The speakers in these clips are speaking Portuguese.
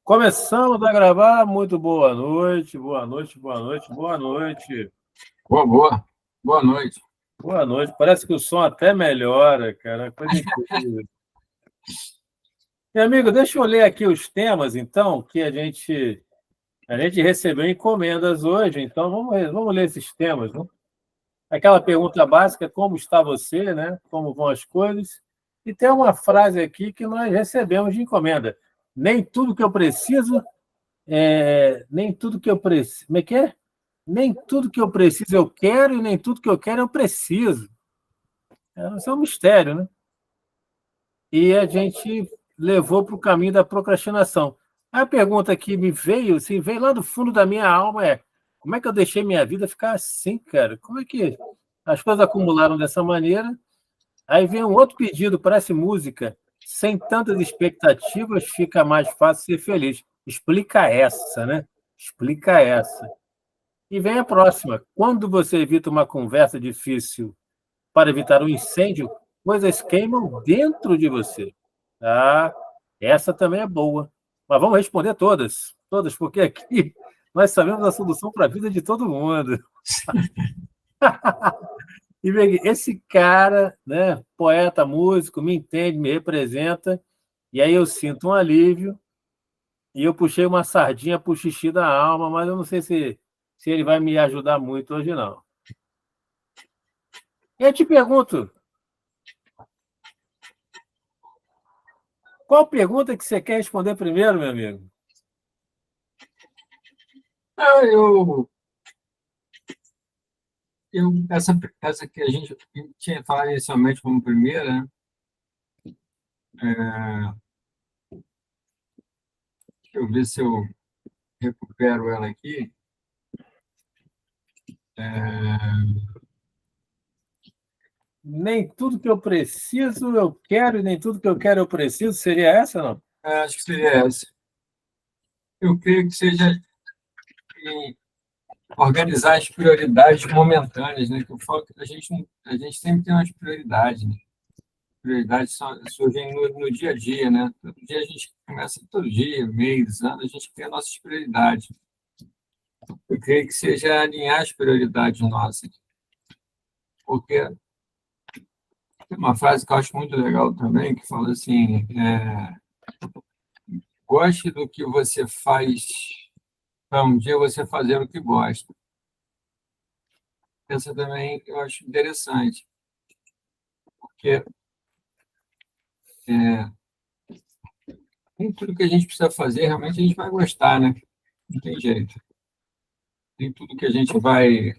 Começamos a gravar. Muito boa noite, boa noite, boa noite, boa noite. Boa. Boa noite. Boa noite. Parece que o som até melhora, cara. Coisa incrível. Meu amigo, deixa eu ler aqui os temas, então, que a gente recebeu encomendas hoje. Então, vamos ler esses temas, né? Aquela pergunta básica, como está você, né? Como vão as coisas? E tem uma frase aqui que nós recebemos de encomenda. Nem tudo que eu preciso, nem tudo que eu preciso. Como é que é? Nem tudo que eu preciso eu quero e nem tudo que eu quero eu preciso. Isso é um mistério, né? E a gente levou para o caminho da procrastinação. A pergunta que me veio, assim, veio lá do fundo da minha alma é: como é que eu deixei minha vida ficar assim, cara? Como é que as coisas acumularam dessa maneira? Aí vem um outro pedido, parece música. Sem tantas expectativas, fica mais fácil ser feliz. Explica essa, né? Explica essa. E vem a próxima. Quando você evita uma conversa difícil para evitar um incêndio, coisas queimam dentro de você. Ah, essa também é boa. Mas vamos responder todas. Todas, porque aqui nós sabemos a solução para a vida de todo mundo. E esse cara, né, poeta, músico, me entende, me representa, e aí eu sinto um alívio, e eu puxei uma sardinha para o xixi da alma, mas eu não sei se ele vai me ajudar muito hoje, não. Eu te pergunto, qual pergunta que você quer responder primeiro, meu amigo? Essa que a gente tinha falado inicialmente como primeira, né? Deixa eu ver se eu recupero ela aqui. Nem tudo que eu preciso eu quero, e nem tudo que eu quero eu preciso. Seria essa, não? Acho que seria essa. Eu creio que seja em organizar as prioridades momentâneas, né? Que eu falo que a gente sempre tem umas prioridades, né? Prioridades surgem no dia a dia, né? Todo dia a gente começa, todo dia, mês, ano, a gente tem as nossas prioridades. Eu creio que seja alinhar as prioridades nossas, porque tem uma frase que eu acho muito legal também, que fala assim, goste do que você faz para um dia você fazer o que gosta. Essa também eu acho interessante, porque nem tudo que a gente precisa fazer, realmente a gente vai gostar, né? Não tem jeito. Nem tudo que a gente vai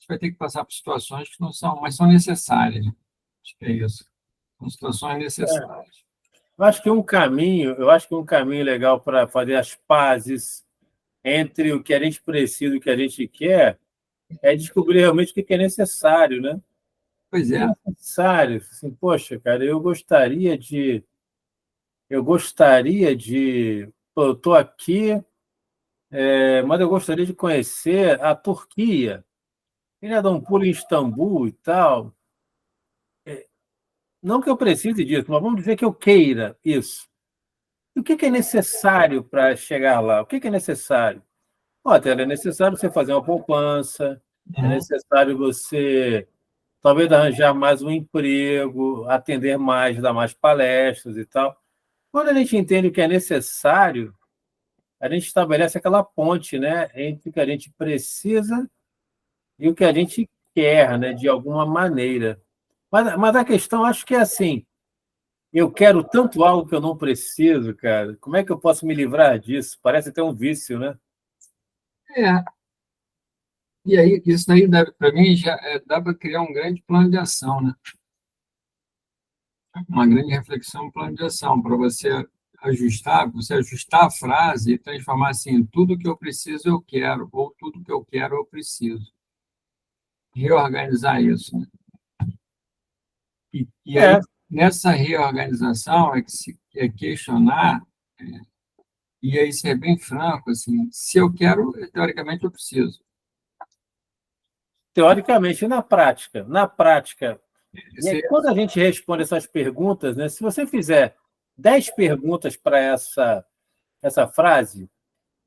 ter que passar por situações que não são, mas são necessárias, né? Acho que é isso. São situações necessárias. Eu acho que um caminho legal para fazer as pazes entre o que a gente precisa e o que a gente quer é descobrir realmente o que é necessário, né? Pois O que é. é necessário? Assim, poxa, cara, eu gostaria de, pô, eu estou aqui, mas eu gostaria de conhecer a Turquia. Queria dar um pulo em Istambul e tal. Não que eu precise disso, mas vamos dizer que eu queira isso. E o que é necessário para chegar lá? O que é necessário? Olha, é necessário você fazer uma poupança, é Uhum. necessário você talvez arranjar mais um emprego, atender mais, dar mais palestras e tal. Quando a gente entende o que é necessário, a gente estabelece aquela ponte, né, entre o que a gente precisa e o que a gente quer, né, de alguma maneira. Mas a questão, acho que é assim, eu quero tanto algo que eu não preciso, cara. Como é que eu posso me livrar disso? Parece até um vício, né? É, e aí, isso daí, para mim, já dá para criar um grande plano de ação, né? Uma grande reflexão, um plano de ação, para você ajustar a frase e transformar assim, tudo que eu preciso eu quero, ou tudo que eu quero eu preciso. Reorganizar isso, né? E aí, É, nessa reorganização, é questionar, e aí ser bem franco, assim, se eu quero, teoricamente eu preciso. teoricamente, e na prática. Na prática, e aí, Esse, quando a gente responde essas perguntas, né, se você fizer 10 perguntas para essa frase,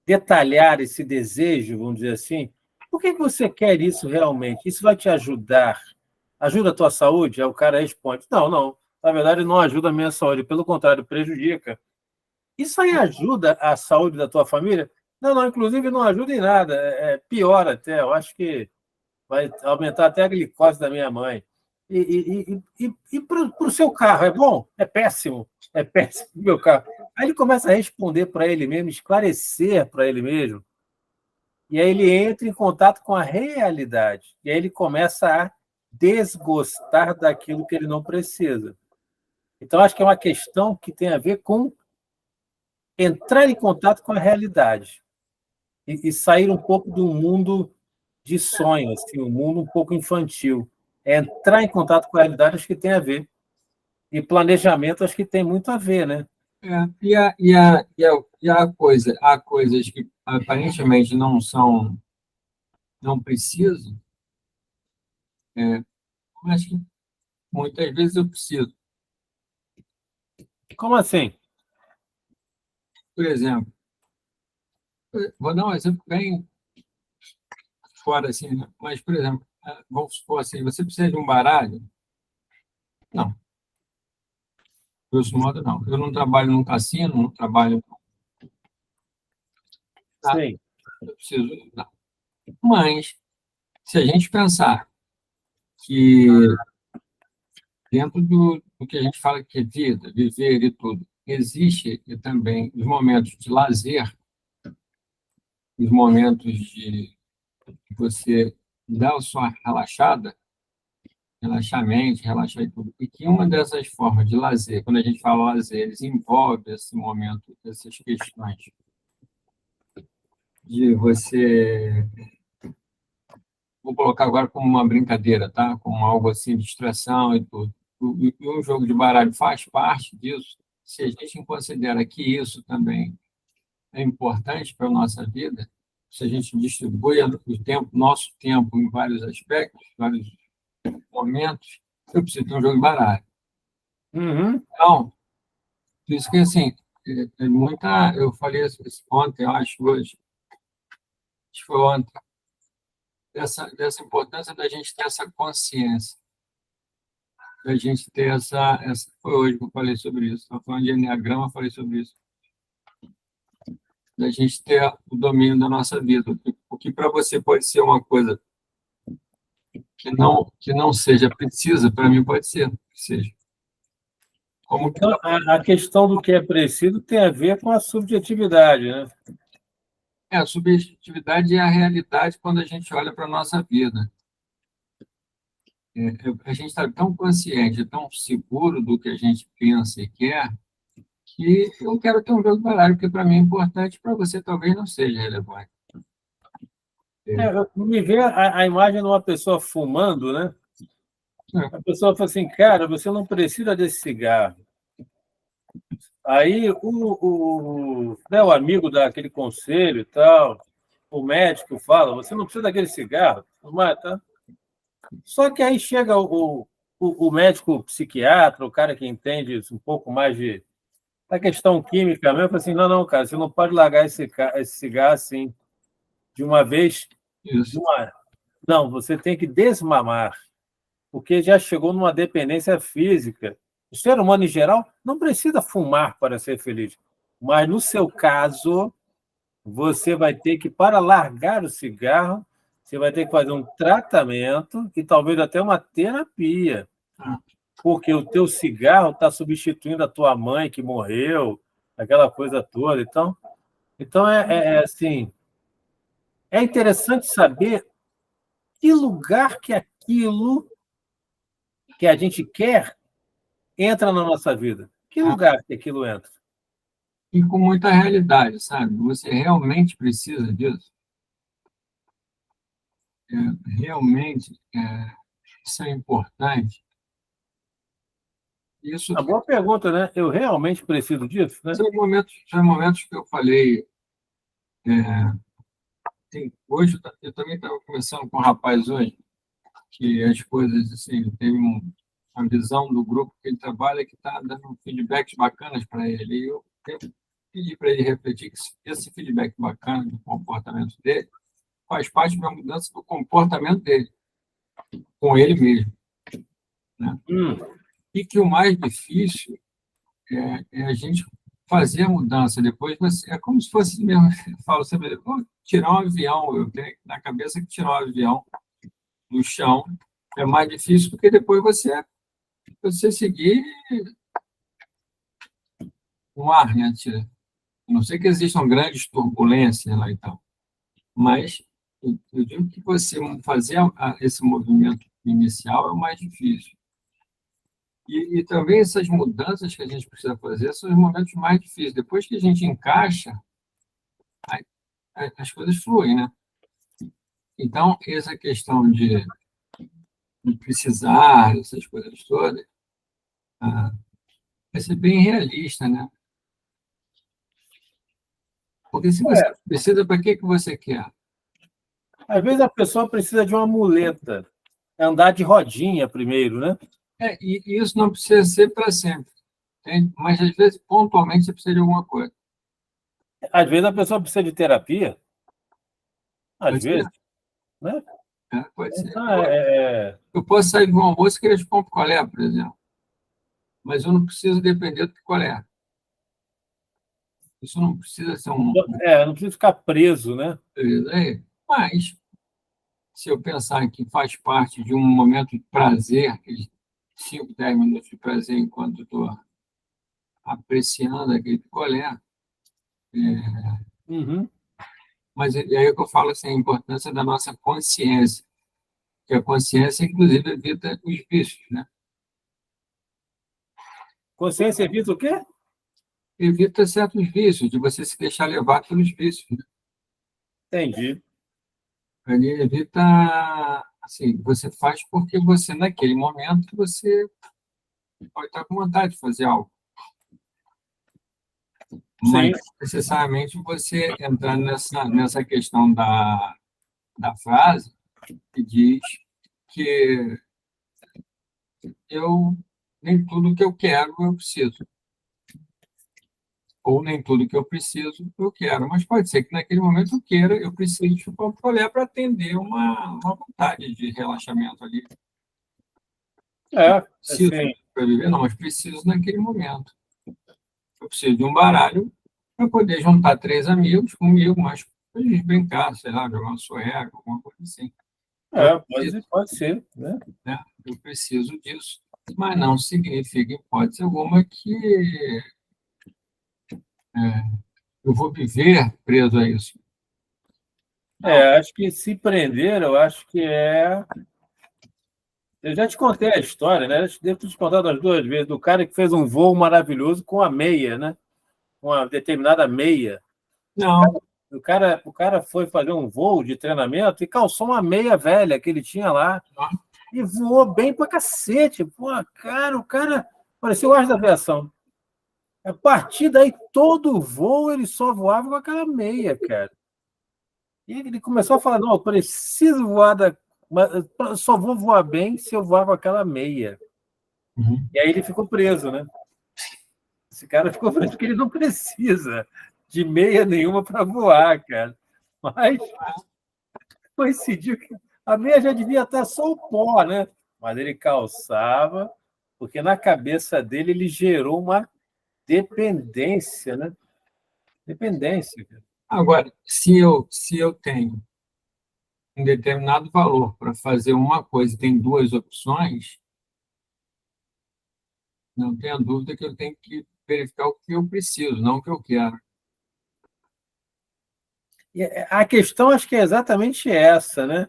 detalhar esse desejo, vamos dizer assim, por que você quer isso realmente? Isso vai te ajudar? Ajuda a tua saúde? Aí o cara responde, não, não. Na verdade, não ajuda a minha saúde, pelo contrário, prejudica. Isso aí ajuda a saúde da tua família? Não, não, inclusive não ajuda em nada, é pior até. Eu acho que vai aumentar até a glicose da minha mãe. E para o seu carro, é bom? é péssimo o meu carro. Aí ele começa a responder para ele mesmo, esclarecer para ele mesmo, e aí ele entra em contato com a realidade, e aí ele começa a desgostar daquilo que ele não precisa. Então, acho que é uma questão que tem a ver com entrar em contato com a realidade e sair um pouco do mundo de sonho, assim, um mundo um pouco infantil. É entrar em contato com a realidade, acho que tem a ver. E planejamento, acho que tem muito a ver, né? Há coisas que aparentemente não precisam, mas que muitas vezes eu preciso. Como assim? Por exemplo, vou dar um exemplo bem fora assim, né? Mas, por exemplo, vamos supor assim, você precisa de um baralho? Não, grosso modo, não. Eu não trabalho num cassino, não trabalho, tá? Sim. Eu preciso, não. Mas, se a gente pensar que dentro do que a gente fala que é vida, viver e tudo, existe também os momentos de lazer, os momentos de você dar a sua relaxada, relaxar a mente, relaxar e tudo. E que uma dessas formas de lazer, quando a gente fala lazer, eles envolve esse momento, essas questões de você, vou colocar agora como uma brincadeira, tá? Como algo assim, distração e tudo. E um jogo de baralho faz parte disso. Se a gente considera que isso também é importante para a nossa vida, se a gente distribui o tempo, nosso tempo em vários aspectos, vários momentos, eu preciso ter um jogo de baralho. Uhum. Então, por isso que, assim, muita. Eu falei isso ontem, eu acho, hoje, acho que foi ontem, dessa importância da gente ter essa consciência, da gente ter foi hoje que eu falei sobre isso, estava falando de Enneagrama, eu falei sobre isso, da gente ter o domínio da nossa vida, o que para você pode ser uma coisa que não seja precisa, para mim pode ser, que seja. Como que Então, a questão do que é preciso tem a ver com a subjetividade, né? a subjetividade é a realidade quando a gente olha para a nossa vida. A gente está tão consciente, tão seguro do que a gente pensa e quer, que eu quero ter um jogo de baralho, porque para mim é importante, para você talvez não seja relevante. Me vê a imagem de uma pessoa fumando, né? A pessoa fala assim, cara, você não precisa desse cigarro. Aí né, o amigo daquele conselho e tal, o médico fala, você não precisa daquele cigarro, fumar, tá? Só que aí chega o médico psiquiatra, o cara que entende um pouco mais da questão química mesmo, fala assim, não, não, cara, você não pode largar esse cigarro assim, de uma vez, Isso. Não, você tem que desmamar, porque já chegou numa dependência física. O ser humano, em geral, não precisa fumar para ser feliz. Mas, no seu caso, você vai ter que, para largar o cigarro, você vai ter que fazer um tratamento e talvez até uma terapia, porque o teu cigarro está substituindo a tua mãe que morreu, aquela coisa toda. Então assim, é interessante saber que lugar que aquilo que a gente quer entra na nossa vida. Que lugar que aquilo entra? E com muita realidade, sabe? Você realmente precisa disso? Realmente isso é importante? Isso Uma boa pergunta, né? Eu realmente preciso disso, né? são momentos que eu falei. Hoje, eu também estava conversando com um rapaz hoje, que as coisas, assim, teve a visão do grupo que ele trabalha, que está dando feedbacks bacanas para ele. E eu pedi para ele refletir que esse feedback bacana do comportamento dele faz parte de uma mudança do comportamento dele, com ele mesmo. Né? E que o mais difícil é a gente fazer a mudança. Depois é como se fosse mesmo, eu falo sempre, tirar um avião, eu tenho na cabeça que tirar um avião do chão é mais difícil, porque depois você seguir no ar, né? A não sei que existam grandes turbulências lá e tal, mas eu digo que você fazer esse movimento inicial é o mais difícil. E também essas mudanças que a gente precisa fazer são os momentos mais difíceis. Depois que a gente encaixa, as coisas fluem, né? Então, essa questão de precisar, essas coisas todas, vai ser bem realista, né? Porque se você precisa, para que você quer? Às vezes a pessoa precisa de uma muleta, andar de rodinha primeiro, né? E isso não precisa ser para sempre, entende? Mas, às vezes, pontualmente, você precisa de alguma coisa. Às vezes a pessoa precisa de terapia, às Pode vezes, ser. né? Pode ser. Então, Eu posso sair de um almoço e querer chupar um picolé, por exemplo, mas eu não preciso depender do picolé. Isso não precisa ser não precisa ficar preso, né? Mas, se eu pensar que faz parte de um momento de prazer, aqueles 5, 10 minutos de prazer enquanto estou apreciando aquele picolé, mas é aí que eu falo assim, a importância da nossa consciência, que a consciência, inclusive, evita os vícios, né? Consciência evita o quê? Evita certos vícios, de você se deixar levar pelos vícios, né? Entendi. Ele evita, assim, você faz porque você, naquele momento, você pode estar com vontade de fazer algo. Mas, Sim. necessariamente, você entrar nessa questão da frase, que diz que nem tudo que eu quero eu preciso. Ou nem tudo que eu preciso eu quero. Mas pode ser que naquele momento eu queira, eu precise chupar um picolé para atender uma vontade de relaxamento ali. Preciso Assim, para viver, não, mas preciso naquele momento. Eu preciso de um baralho para poder juntar 3 amigos comigo, mas para a gente brincar, sei lá, jogar uma sueca, alguma coisa assim. pode ser, né? Eu preciso disso. Mas não significa, em hipótese alguma, que eu vou viver preso a isso. Acho que se prender, eu acho que é. Eu já te contei a história, né? Eu devo ter te contado as 2 vezes, do cara que fez um voo maravilhoso com a meia, né? Uma determinada meia. Não. O cara foi fazer um voo de treinamento e calçou uma meia velha que ele tinha lá e voou bem pra cacete. Pô, cara, o cara parecia o Asa da Aviação. A partir daí, todo voo ele só voava com aquela meia, cara. E ele começou a falar: não, eu preciso voar eu só vou voar bem se eu voar com aquela meia. E aí ele ficou preso, né? Esse cara ficou preso porque ele não precisa de meia nenhuma para voar, cara. Mas coincidiu que a meia já devia estar só o pó, né? Mas ele calçava, porque na cabeça dele ele gerou uma dependência, né? Dependência, cara. Agora, se eu tenho um determinado valor para fazer uma coisa e tem 2 opções, não tenha dúvida que eu tenho que verificar o que eu preciso, não o que eu quero. E a questão acho que é exatamente essa, né?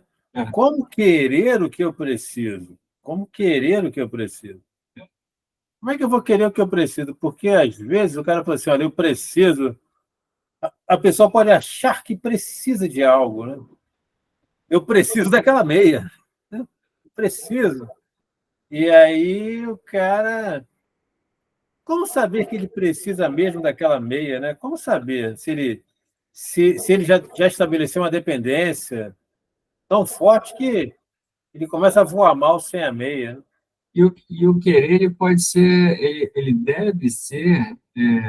Como querer o que eu preciso? Como querer o que eu preciso? Como é que eu vou querer o que eu preciso? Porque, às vezes, o cara fala assim, olha, eu preciso... A pessoa pode achar que precisa de algo, né? Eu preciso daquela meia. Né? Preciso. E aí o cara... Como saber que ele precisa mesmo daquela meia, né? Como saber se ele já estabeleceu uma dependência tão forte que ele começa a voar mal sem a meia? Né? E o querer ele pode ser, ele deve ser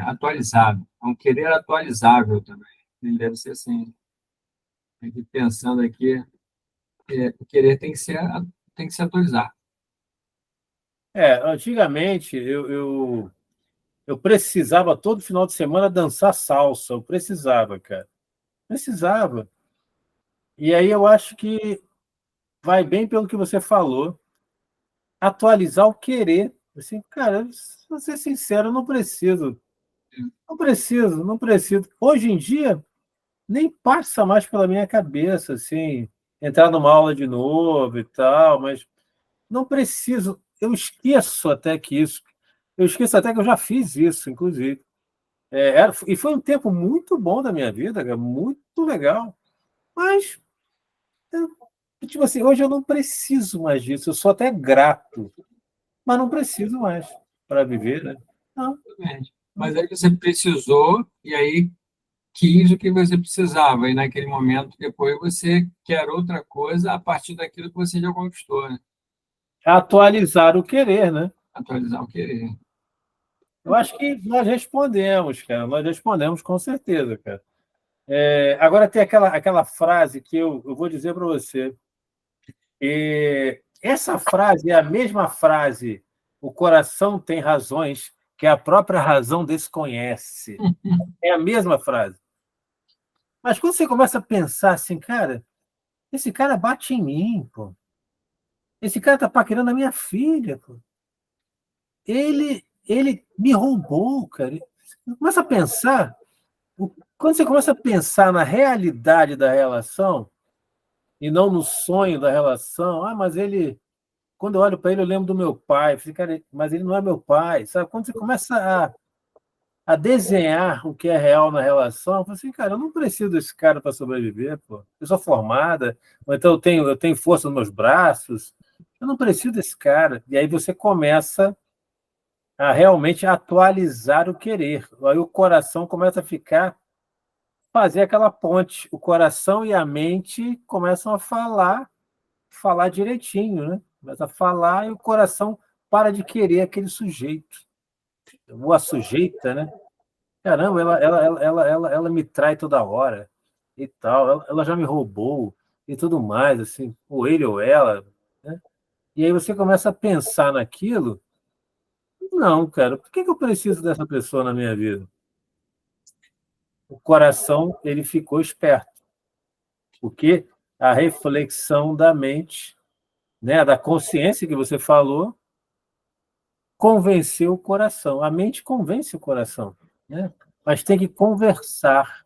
atualizado. É um querer atualizável também. Ele deve ser assim, aqui pensando aqui, o querer tem que se atualizar. Antigamente eu precisava todo final de semana dançar salsa, eu precisava, cara. Precisava. E aí eu acho que vai bem pelo que você falou, atualizar o querer. Assim, cara, vou ser sincero, eu não preciso. Não preciso, não preciso. Hoje em dia, nem passa mais pela minha cabeça, assim, entrar numa aula de novo e tal, mas não preciso. Eu esqueço até que isso. Eu esqueço até que eu já fiz isso, inclusive. E foi um tempo muito bom da minha vida, cara, muito legal. Mas, tipo assim, hoje eu não preciso mais disso. Eu sou até grato, mas não preciso mais para viver, né? Não, Exatamente. Mas aí você precisou, e aí quis o que você precisava, e naquele momento depois você quer outra coisa a partir daquilo que você já conquistou, né? atualizar o querer, né? Atualizar o querer. Eu acho que nós respondemos, cara. Nós respondemos com certeza, cara. Agora tem aquela frase que eu vou dizer para você. Essa frase é a mesma frase, o coração tem razões que a própria razão desconhece. É a mesma frase. Mas quando você começa a pensar assim, cara, esse cara bate em mim, pô. Esse cara tá paquerando a minha filha, pô. Ele me roubou, cara. Começa a pensar, quando você começa a pensar na realidade da relação e não no sonho da relação, mas ele, quando eu olho para ele, eu lembro do meu pai. Eu falei, cara, mas ele não é meu pai, sabe? Quando você começa a desenhar o que é real na relação, eu falo assim, cara, eu não preciso desse cara para sobreviver, pô. Eu sou formada, ou então eu tenho força nos meus braços, eu não preciso desse cara. E aí você começa a realmente atualizar o querer. Aí o coração começa a fazer aquela ponte. O coração e a mente começam a falar direitinho, né? Começa a falar e o coração para de querer aquele sujeito. Ou a sujeita, né? Caramba, ela me trai toda hora e tal. Ela já me roubou e tudo mais, assim, ou ele ou ela, né? E aí você começa a pensar naquilo. Não, cara, por que eu preciso dessa pessoa na minha vida? O coração, ele ficou esperto, porque a reflexão da mente, né, da consciência que você falou, convenceu o coração. A mente convence o coração, né? Mas tem que conversar,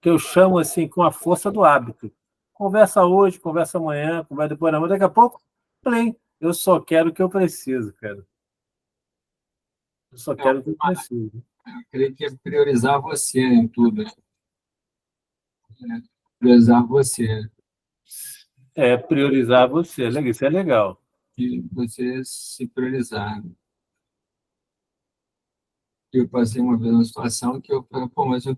que eu chamo assim com a força do hábito. Conversa hoje, conversa amanhã, conversa depois da manhã, daqui a pouco, play. Eu só quero o que eu preciso, cara. Eu só Então, quero o que eu preciso. eu creio que é priorizar você em tudo, né? Priorizar você, Priorizar você. Isso é legal. e você se priorizar. Eu passei uma vez uma situação que eu falei, pô, mas eu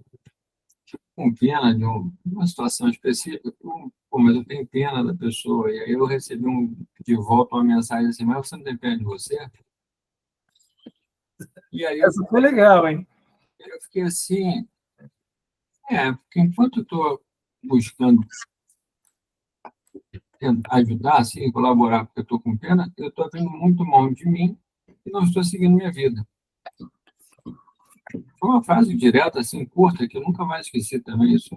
fico com pena de uma situação específica, pô, mas eu tenho pena da pessoa. E aí eu recebi de volta uma mensagem assim, mas você não tem pena de você? E aí Essa foi legal, hein? eu fiquei assim, porque enquanto eu estou buscando ajudar, assim, colaborar, porque eu estou com pena, eu estou vendo muito mal de mim e não estou seguindo minha vida. Foi uma frase direta, assim, curta, que eu nunca mais esqueci também. Isso,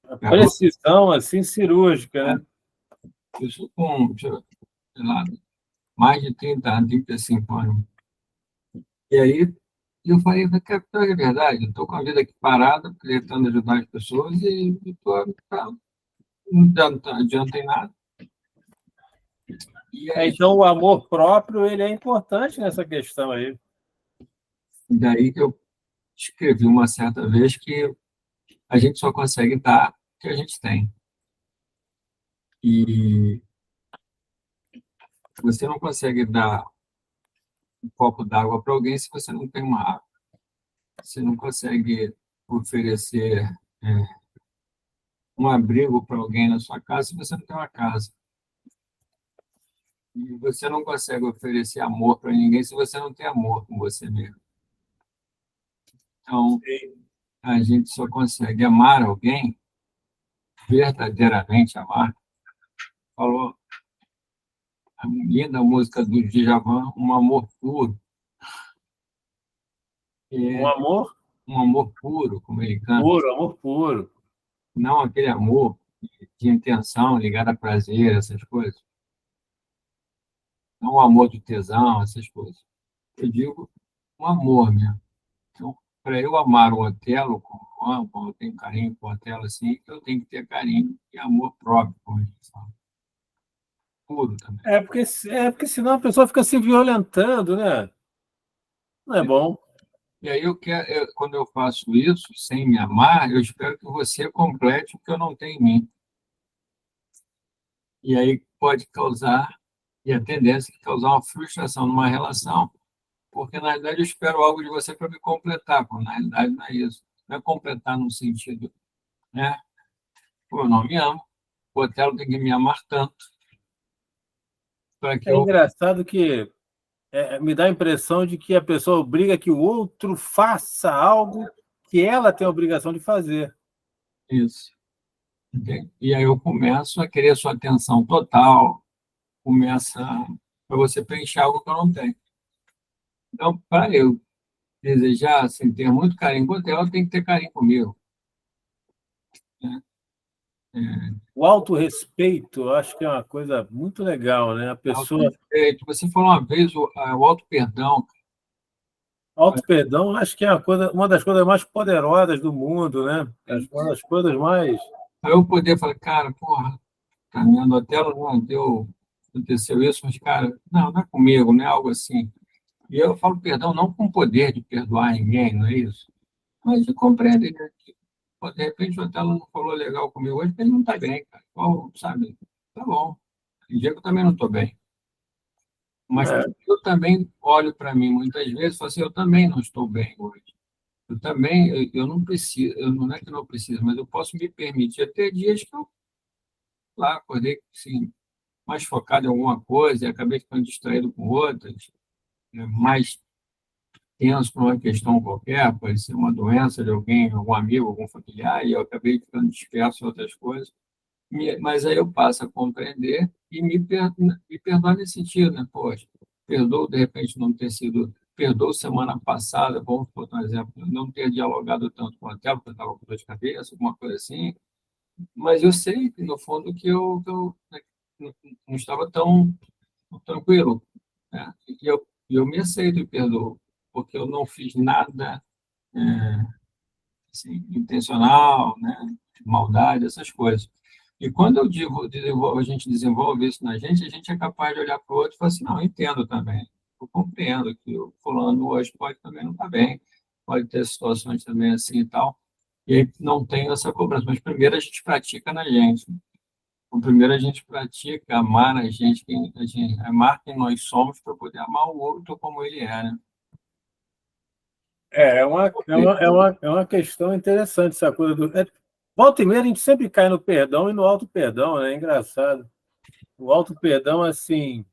garoto, Precisão, assim, cirúrgica, né? né? Isso com, sei lá, mais de 30 anos, 35 anos. E aí eu falei, cara, é verdade, eu estou com a vida aqui parada, tentando ajudar as pessoas e não adianta em nada. E aí, Então, o amor próprio, ele é importante nessa questão aí. daí que eu escrevi uma certa vez que a gente só consegue dar o que a gente tem. E você não consegue dar um copo d'água para alguém se você não tem uma água. Você não consegue oferecer é, um abrigo para alguém na sua casa se você não tem uma casa. E você não consegue oferecer amor para ninguém se você não tem amor com você mesmo. Então, a gente só consegue amar alguém, verdadeiramente amar. Falou a linda música do Djavan, um amor puro. Um É amor um amor puro, como ele canta. puro, amor puro. Não aquele amor de intenção ligado a prazer, essas coisas. Não o amor de tesão, essas coisas. Eu digo um amor mesmo. Então, para eu amar o Otelo como eu amo, como eu tenho carinho com o Otelo assim, eu tenho que ter carinho e amor próprio, como a gente fala. Puro também. É porque senão a pessoa fica se violentando, né? Não é bom. E aí quando eu faço isso, sem me amar, eu espero que você complete o que eu não tenho em mim. E aí pode causar, e a tendência é causar uma frustração numa relação, porque na realidade eu espero algo de você para me completar, quando na realidade não é isso. Não é completar no sentido, né? Pô, eu não me amo, o Otelo tem que me amar tanto para que É eu. engraçado que me dá a impressão de que a pessoa obriga que o outro faça algo que ela tem a obrigação de fazer. Isso. Entende? E aí eu começo a querer sua atenção total, começa para você preencher algo que eu não tenho. Então, para eu desejar, assim, ter muito carinho com ela, tem que ter carinho comigo, né? É, O autorrespeito, eu acho que é uma coisa muito legal, né? A pessoa. autorrespeito. Você falou uma vez o auto-perdão. Auto-perdão, eu acho que é uma das coisas mais poderosas do mundo, né? Uma das coisas mais. Para eu poder falar, cara, porra, caminhando até ela não deu, aconteceu isso, mas, cara, não é comigo, não é algo assim. E eu falo perdão não com poder de perdoar ninguém, não é isso? Mas de compreender, né? Que, pô, de repente o Otelo não falou legal comigo hoje, porque ele não está bem, cara. Ou, sabe? Tá bom. Tem dia que eu também não estou bem. Mas É, eu também olho para mim muitas vezes e falo assim, eu também não estou bem hoje. Eu também, eu não preciso, eu não é que eu não preciso, mas eu posso me permitir ter dias que eu lá acordei assim, mais focado em alguma coisa e acabei ficando distraído com outras, né, mais tenso por uma questão qualquer, pode ser uma doença de alguém, algum amigo, algum familiar, e eu acabei ficando disperso em outras coisas. Mas aí eu passo a compreender e me perdoar nesse sentido, né? Poxa, perdoo de repente não ter sido, perdoo semana passada, vamos botar um exemplo, não ter dialogado tanto com a tela, porque eu estava com dor de cabeça, alguma coisa assim, mas eu sei, no fundo, que eu né, não estava tão tranquilo, né? E eu me aceito e perdoo, porque eu não fiz nada assim, intencional, né? De maldade, essas coisas. E quando eu digo, a gente desenvolve isso na gente, a gente é capaz de olhar para o outro e falar assim, não, eu entendo também, eu compreendo que o fulano hoje pode também não estar bem, pode ter situações também assim e tal, e aí não tem essa cobrança, mas primeiro a gente pratica na gente. O primeiro a gente pratica amar amar quem nós somos para poder amar o outro como ele é, né? é uma questão interessante essa coisa do. Volta e meia a gente sempre cai no perdão e no auto-perdão, né? É engraçado. O auto-perdão, assim,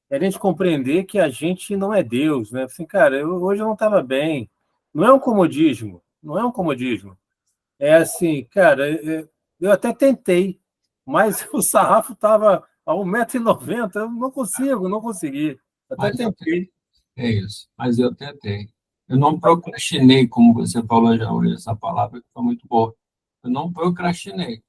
é a gente compreender que a gente não é Deus, né? Assim, cara, hoje eu não estava bem. Não é um comodismo, não é um comodismo. É assim, cara, eu até tentei, mas o sarrafo estava a 1,90 m, eu não consigo, não consegui. Até Mas eu tentei. É isso, mas eu tentei. Eu não procrastinei, como você falou já hoje, essa palavra que foi muito boa. Eu não procrastinei.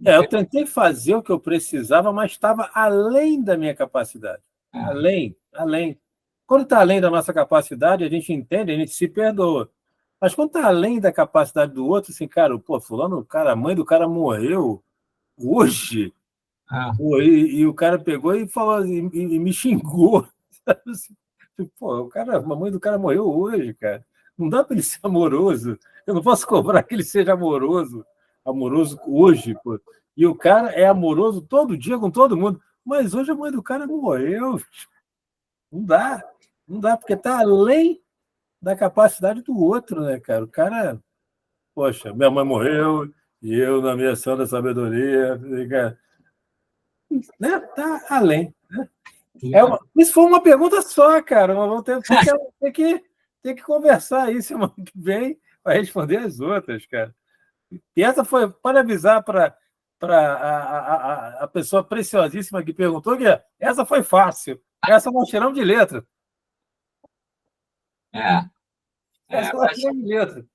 Eu Entende? tentei fazer o que eu precisava, mas estava além da minha capacidade. É, Além, além. Quando está além da nossa capacidade, a gente entende, a gente se perdoa. Mas quando está além da capacidade do outro, assim, cara, pô, fulano, cara, a mãe do cara morreu hoje. é, Pô, e o cara pegou e falou e me xingou. Assim, pô, a mãe do cara morreu hoje, cara. Não dá para ele ser amoroso. Eu não posso cobrar que ele seja amoroso hoje, pô. E o cara é amoroso todo dia com todo mundo. Mas hoje a mãe do cara morreu. Não dá. Não dá, porque está além da capacidade do outro, né, cara? O cara, poxa, minha mãe morreu e eu, na minha sã da sabedoria, né? Tá além. Isso foi uma pergunta só, cara. Mas vamos ter que conversar aí semana que vem para responder as outras, cara. E essa foi para avisar para a pessoa preciosíssima que perguntou que essa foi fácil. Essa nós tiramos de letra. Essa nós tiramos de letra.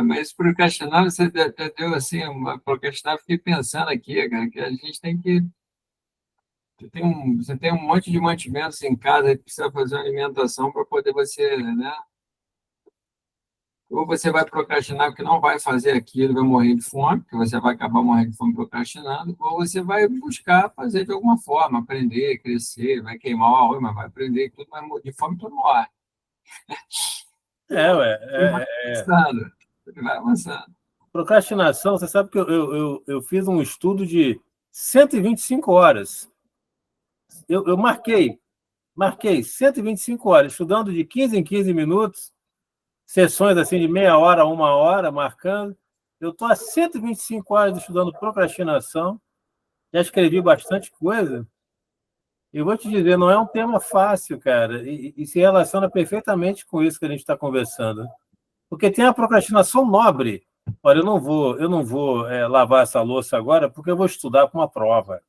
Mas procrastinar, você deu assim, uma procrastinar, fiquei pensando aqui, cara, que a gente tem que. Você tem um monte de mantimentos em casa que precisa fazer uma alimentação para poder você, né? Ou você vai procrastinar porque não vai fazer aquilo, vai morrer de fome, porque você vai acabar morrendo de fome procrastinando, ou você vai buscar fazer de alguma forma, aprender, crescer, vai queimar o arroz, mas vai aprender tudo, mas de fome tu não morre. Ué. Avançando, vai avançando. Procrastinação, você sabe que eu fiz um estudo de 125 horas. Eu marquei 125 horas, estudando de 15 em 15 minutos, sessões assim de meia hora, uma hora, marcando. Eu estou há 125 horas estudando procrastinação, já escrevi bastante coisa. E vou te dizer, não é um tema fácil, cara, e se relaciona perfeitamente com isso que a gente está conversando. Porque tem a procrastinação nobre. Olha, eu não vou lavar essa louça agora porque eu vou estudar para uma prova.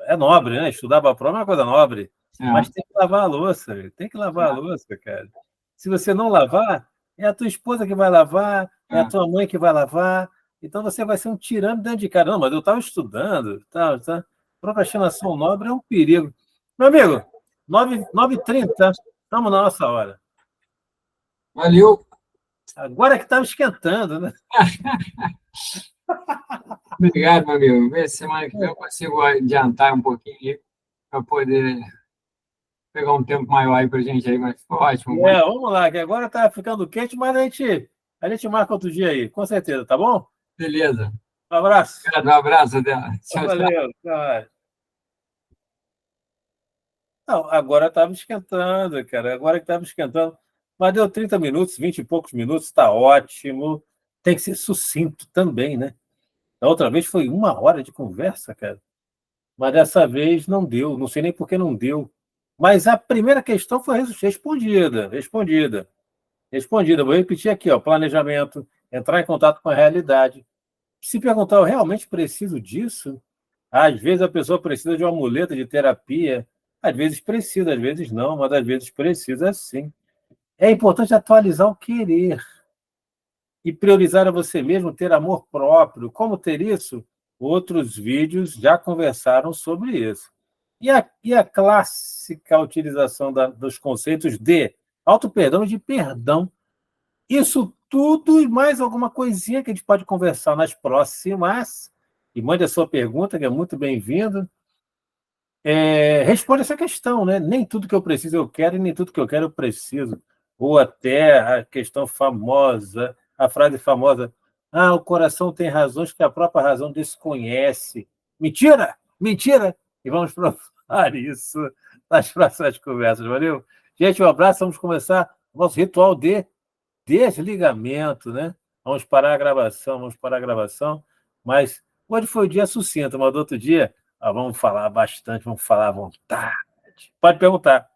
É nobre, né? Estudar para a prova é uma coisa nobre. Mas tem que lavar a louça, tem que lavar a louça, cara. Se você não lavar, é a tua esposa que vai lavar, é a tua mãe que vai lavar. Então você vai ser um tirano dentro de casa. Não, mas eu estava estudando. Tá. Procrastinação nobre é um perigo. Meu amigo, 9h30, estamos na nossa hora. Valeu. Agora que estava esquentando, né? Obrigado, meu amigo. Vê se semana que vem eu consigo adiantar um pouquinho para poder pegar um tempo maior aí para a gente aí, mas ficou ótimo. Vamos lá, que agora está ficando quente, mas a gente marca outro dia aí, com certeza, tá bom? Beleza. Um abraço. Um abraço, Adela. Tchau, tchau. Valeu. Tchau. Não, agora estava esquentando, cara. Agora que estava esquentando. Mas deu 30 minutos, 20 e poucos minutos, está ótimo. Tem que ser sucinto também, né? Da outra vez foi 1 hora de conversa, cara. Mas dessa vez não deu. Não sei nem por que não deu. Mas a primeira questão foi respondida. Vou repetir aqui, ó, planejamento, entrar em contato com a realidade. Se perguntar, eu realmente preciso disso? Às vezes a pessoa precisa de uma muleta de terapia. Às vezes precisa, às vezes não, mas às vezes precisa sim. É importante atualizar o querer e priorizar a você mesmo, ter amor próprio. Como ter isso? Outros vídeos já conversaram sobre isso. E a clássica utilização dos conceitos de auto-perdão e de perdão. Isso tudo e mais alguma coisinha que a gente pode conversar nas próximas. E mande a sua pergunta, que é muito bem-vindo. Responde essa questão, né? Nem tudo que eu preciso eu quero e nem tudo que eu quero eu preciso. Ou até a questão famosa, a frase famosa: o coração tem razões que a própria razão desconhece. Mentira! Mentira! E vamos provar isso nas próximas conversas, valeu? Gente, um abraço, vamos começar o nosso ritual de desligamento, né? Vamos parar a gravação, mas hoje foi o dia sucinto, mas do outro dia vamos falar bastante, vamos falar à vontade. Pode perguntar.